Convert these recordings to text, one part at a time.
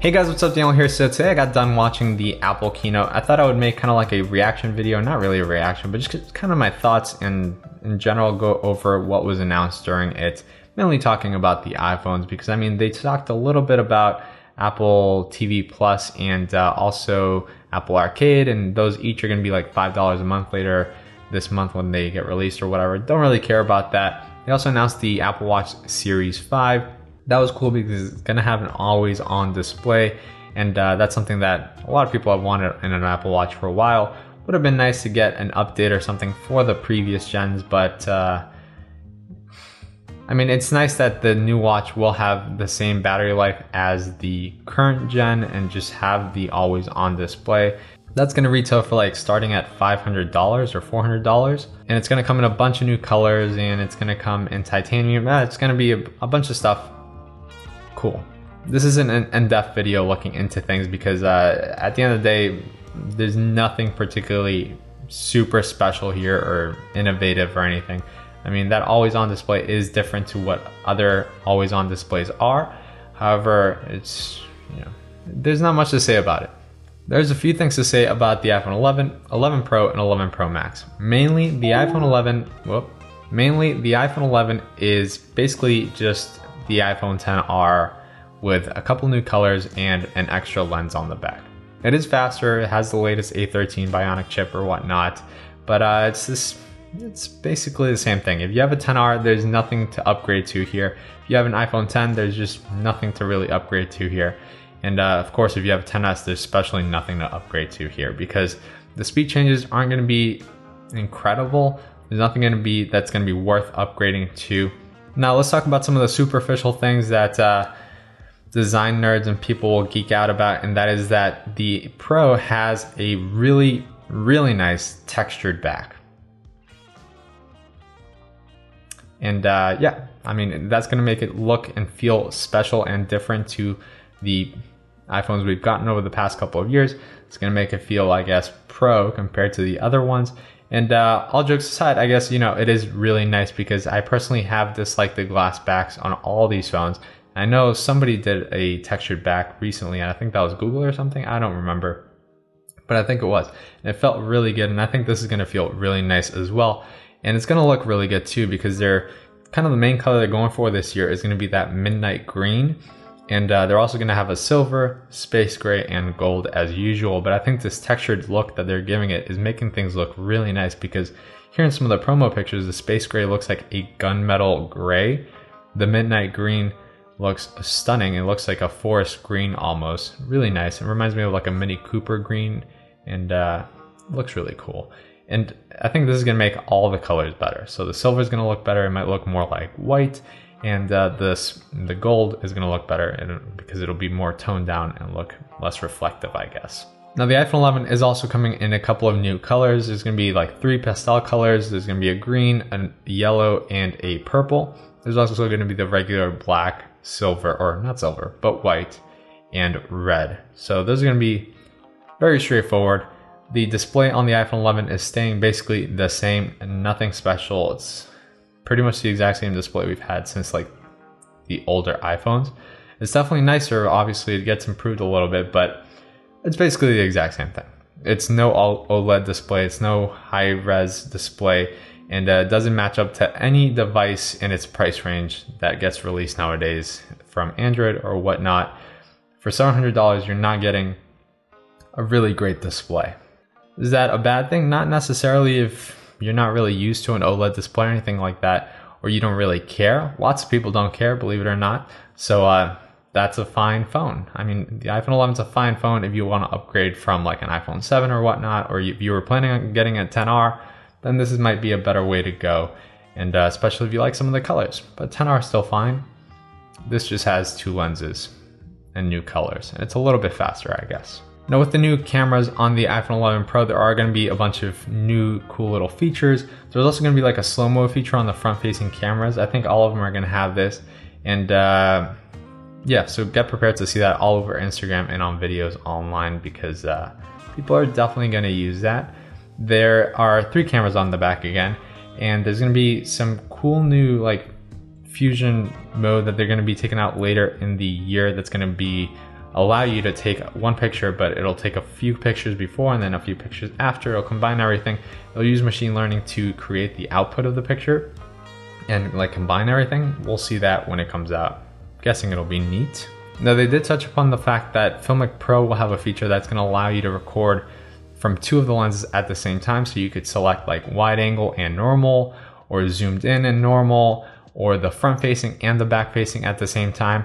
Hey guys, what's up? Daniel here. So today I got done watching the Apple keynote. I thought I would make kind of like a reaction video, not really a reaction, but just kind of my thoughts and in general go over what was announced during it, mainly talking about the iPhones because I mean they talked a little bit about Apple TV Plus and also Apple Arcade, and those each are going to be like $5 a month later this month when they get released or whatever. Don't really care about that. They also announced the Apple Watch Series 5. That was cool because it's going to have an always on display, and that's something that a lot of people have wanted in an Apple Watch for a while. Would have been nice to get an update or something for the previous gens, but I mean, it's nice that the new watch will have the same battery life as the current gen and just have the always on display. That's going to retail for like starting at $500 or $400, and it's going to come in a bunch of new colors, and it's going to come in titanium. It's going to be a bunch of stuff. Cool. This isn't an in-depth video looking into things because at the end of the day, there's nothing particularly super special here or innovative or anything. I mean, that always on display is different to what other always on displays are. However, it's, you know, there's not much to say about it. There's a few things to say about the iPhone 11, 11 Pro, and 11 Pro Max. Mainly the iPhone 11 is basically just the iPhone XR with a couple new colors and an extra lens on the back. It is faster, it has the latest A13 Bionic chip or whatnot, but it's basically the same thing. If you have a XR, there's nothing to upgrade to here. If you have an iPhone 10, there's just nothing to really upgrade to here. And of course, if you have a XS, there's especially nothing to upgrade to here because the speed changes aren't going to be incredible. There's nothing going to be that's going to be worth upgrading to. Now let's talk about some of the superficial things that design nerds and people will geek out about, and that is that the Pro has a really nice textured back. And yeah, I mean, that's going to make it look and feel special and different to the iPhones we've gotten over the past couple of years. It's going to make it feel, I guess, pro compared to the other ones. And all jokes aside, I guess, you know, it is really nice because I personally have disliked the glass backs on all these phones. I know somebody did a textured back recently, and I think that was Google or something. I don't remember, but I think it was. And it felt really good, and I think this is going to feel really nice as well. And it's going to look really good too because they're kind of the main color they're going for this year is going to be that midnight green. And they're also going to have a silver, space gray, and gold as usual. But I think this textured look that they're giving it is making things look really nice because here in some of the promo pictures, the space gray looks like a gunmetal gray. The midnight green looks stunning. It looks like a forest green almost. Really nice. It reminds me of like a Mini Cooper green, and looks really cool. And I think this is going to make all the colors better. So the silver is going to look better. It might look more like white. And the gold is going to look better because it'll be more toned down and look less reflective, I guess. Now the iPhone 11 is also coming in a couple of new colors. There's going to be like 3 pastel colors. There's going to be a green, a yellow, and a purple. There's also going to be the regular black, silver, or not silver, but white and red. So those are going to be very straightforward. The display on the iPhone 11 is staying basically the same and nothing special. It's pretty much the exact same display we've had since like the older iPhones. It's definitely nicer. Obviously it gets improved a little bit, but it's basically the exact same thing. It's no OLED display. It's no high res display, and it doesn't match up to any device in its price range that gets released nowadays from Android or whatnot. For $700, you're not getting a really great display. Is that a bad thing? Not necessarily if you're not really used to an OLED display or anything like that, or you don't really care. Lots of people don't care, believe it or not. So that's a fine phone. I mean, the iPhone 11 is a fine phone if you want to upgrade from like an iPhone 7 or whatnot, or if you were planning on getting a XR, then this might be a better way to go. And especially if you like some of the colors. But XR is still fine. This just has 2 lenses and new colors, and it's a little bit faster, I guess. Now with the new cameras on the iPhone 11 Pro, there are going to be a bunch of new cool little features. There's also going to be like a slow-mo feature on the front-facing cameras. I think all of them are going to have this. And yeah, so get prepared to see that all over Instagram and on videos online because people are definitely going to use that. There are 3 cameras on the back again, and there's going to be some cool new like fusion mode that they're going to be taking out later in the year that's going to be allow you to take one picture, but it'll take a few pictures before and then a few pictures after. It'll combine everything. It'll use machine learning to create the output of the picture and like combine everything. We'll see that when it comes out. I'm guessing it'll be neat. Now, they did touch upon the fact that Filmic Pro will have a feature that's going to allow you to record from two of the lenses at the same time. So you could select like wide angle and normal, or zoomed in and normal, or the front facing and the back facing at the same time.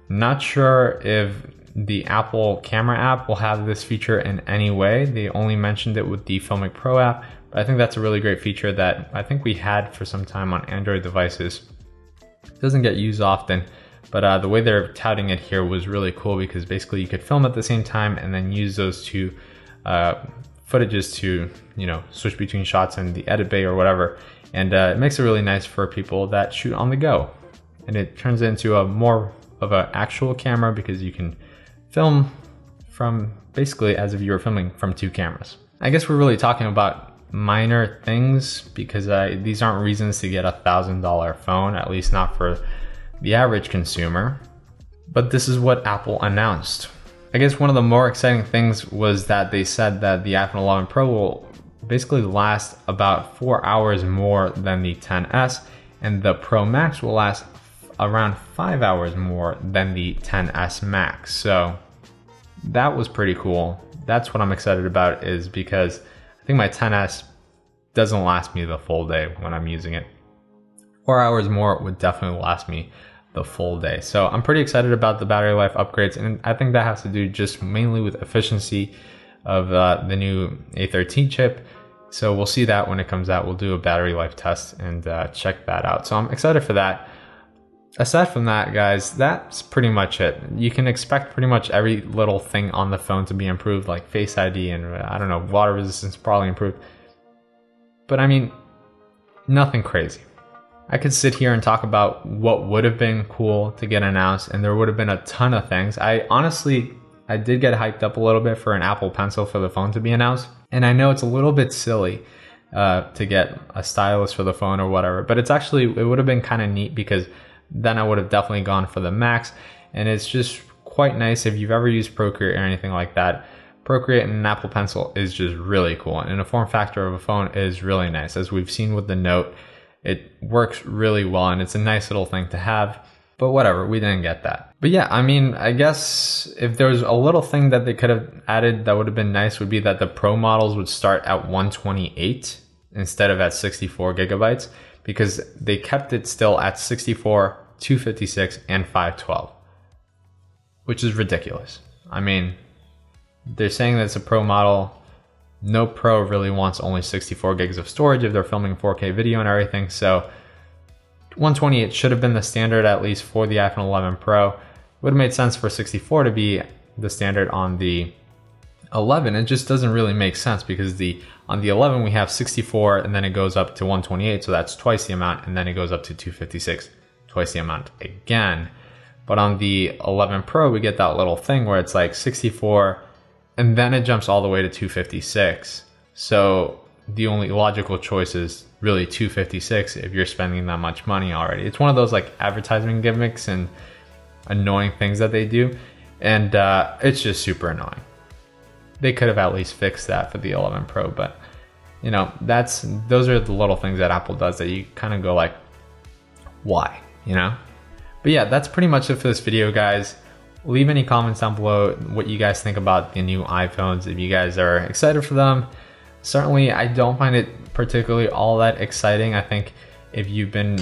Not sure if the Apple camera app will have this feature in any way. They only mentioned it with the Filmic Pro app, but I think that's a really great feature that I think we had for some time on Android devices. It doesn't get used often, but the way they're touting it here was really cool, because basically you could film at the same time and then use those two footages to, you know, switch between shots in the edit bay or whatever. And it makes it really nice for people that shoot on the go. And it turns it into a more of an actual camera, because you can film from basically as if you were filming from two cameras. I guess we're really talking about minor things, because these aren't reasons to get a $1,000 phone, at least not for the average consumer. But this is what Apple announced. I guess one of the more exciting things was that they said that the iPhone 11 Pro will basically last about 4 hours more than the XS, and the Pro Max will last around 5 hours more than the XS Max. So that was pretty cool. That's what I'm excited about, is because I think my XS doesn't last me the full day when I'm using it. 4 hours more would definitely last me the full day. So I'm pretty excited about the battery life upgrades, and I think that has to do just mainly with efficiency of the new A13 chip. So we'll see that when it comes out. We'll do a battery life test and check that out. So I'm excited for that. Aside from that, guys, that's pretty much it. You can expect pretty much every little thing on the phone to be improved, like Face ID and I don't know, water resistance probably improved. But I mean, nothing crazy. I could sit here and talk about what would have been cool to get announced, and there would have been a ton of things. I did get hyped up a little bit for an Apple Pencil for the phone to be announced. And I know it's a little bit silly to get a stylus for the phone or whatever, but it would have been kind of neat, because then I would have definitely gone for the Max. And it's just quite nice if you've ever used Procreate or anything like that. Procreate and an Apple Pencil is just really cool, and the form factor of a phone is really nice. As we've seen with the Note, it works really well, and it's a nice little thing to have. But whatever, we didn't get that. But yeah, I mean, I guess if there was a little thing that they could have added that would have been nice, would be that the Pro models would start at 128 instead of at 64 gigabytes, because they kept it still at 64, 256, and 512, which is ridiculous. I mean, they're saying that it's a Pro model. No Pro really wants only 64 gigs of storage if they're filming 4K video and everything. So 128 should have been the standard, at least for the iPhone 11 Pro. It would have made sense for 64 to be the standard on the 11. It just doesn't really make sense, because on the 11 we have 64 and then it goes up to 128, so that's twice the amount, and then it goes up to 256, twice the amount again. But on the 11 Pro we get that little thing where it's like 64 and then it jumps all the way to 256. So the only logical choice is really 256 if you're spending that much money already. It's one of those like advertising gimmicks and annoying things that they do, and it's just super annoying. They could have at least fixed that for the 11 Pro, but you know, those are the little things that Apple does that you kind of go like, why, you know? But yeah, that's pretty much it for this video, guys. Leave any comments down below what you guys think about the new iPhones, if you guys are excited for them. Certainly, I don't find it particularly all that exciting. I think if you've been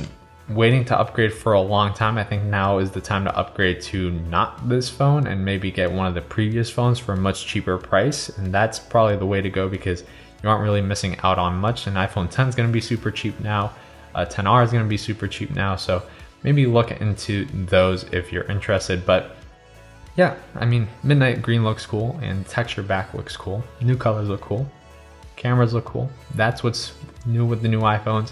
waiting to upgrade for a long time, I think now is the time to upgrade to not this phone and maybe get one of the previous phones for a much cheaper price. And that's probably the way to go, because you aren't really missing out on much. An iPhone 10 is going to be super cheap now. 10R is going to be super cheap now. So maybe look into those if you're interested. But yeah, I mean, midnight green looks cool and texture back looks cool. New colors look cool. Cameras look cool. That's what's new with the new iPhones.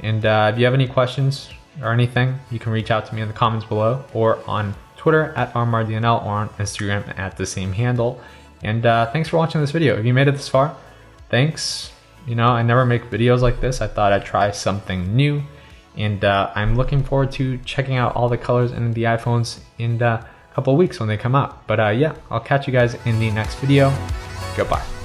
And if you have any questions or anything, you can reach out to me in the comments below, or on Twitter at RMRDNL, or on Instagram at the same handle. And thanks for watching this video. If you made it this far, thanks. You know, I never make videos like this. I thought I'd try something new. And I'm looking forward to checking out all the colors in the iPhones in a couple weeks when they come out. But yeah, I'll catch you guys in the next video. Goodbye.